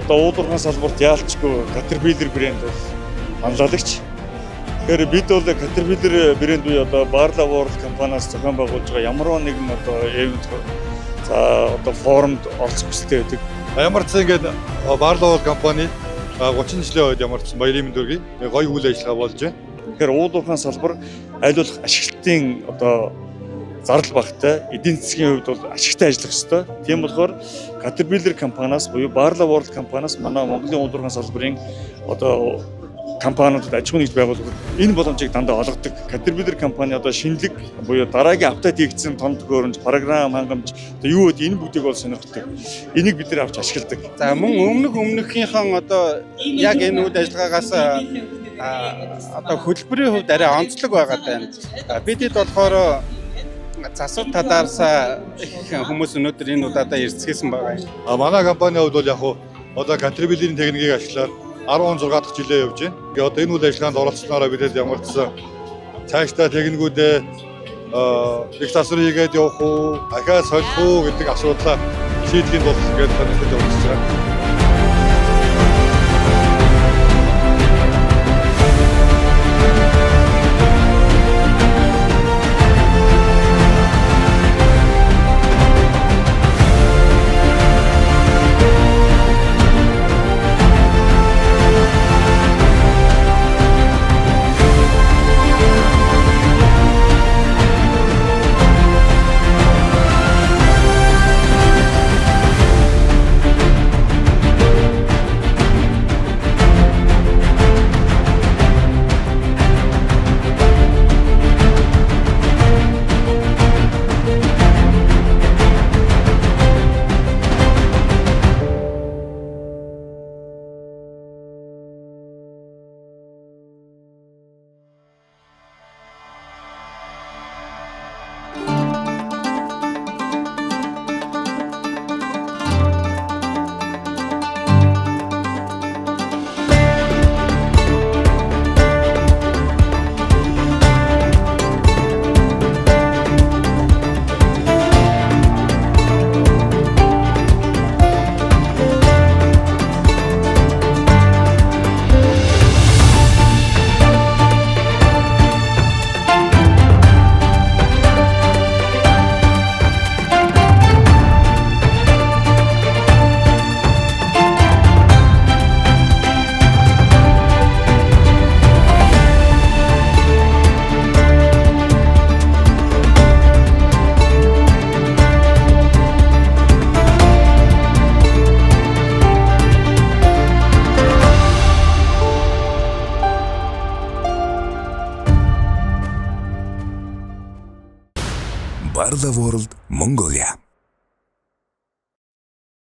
одоо уулуурхайн салбарт яалчгүй Caterpillar брэнд бол манлайлагч. Тэгэхээр бид бол Caterpillar брэнд буюу одоо Barla World компаниас зохион байгуулж байгаа ямар нэгэн одоо event за одоо форумд оролцох хүсэлтэй байдаг. Ямар ч ингээд Barla World компани 30 жилийн үед ямар ч баярын мэнд хүргэе. Гоё үйл ажиллагаа болж байна. Тэгэхээр уулуурхайн салбар аль болох ашиглалтын одоо зардал багтай, эдийн засгийн хувьд бол ашигтай ажиллах ёстой. Тийм болохоор Caterpillar компаниас буюу Barla World компаниас манай Монголын уулуурхайн салбарын одоо компаниудад аж ахуйн нэгж байгууллагууд энэ боломжийг дандаа олгодог. Caterpillar компани одоо шинэлэг буюу дараагийн апдейт хийгдсэн том төхөөрөмж, програм хангамж одоо юу гэдэг энэ бүгдийг бол сонирхдаг. Энийг бид нэр авч ашигладаг. За мөн өмнөхийнхэн одоо яг энэ үйл ажиллагаагаас одоо хөтөлбөрийн хувьд арай онцлог байгаа тань. Бидэд болохоор засвар талаасаа их хүмүүс өнөөдөр энэ удаадаа эрсгэсэн байгаа юм. Манай компанийн хувьд бол яг одоо Caterpillar-ийн техникийг ашиглаад 16 дахь жилээ явж байна. Тэгээ одоо энэ үйл ажиллагаанд оролцсноороо бидэд ямар ч цаашдаа техникүүдээ их засвар хийгээд явах уу, ахаа солих уу гэдэг асуудлаа шийдэхэд бол ингээд танилцуулж явуулж байгаа. Barla World Mongolia.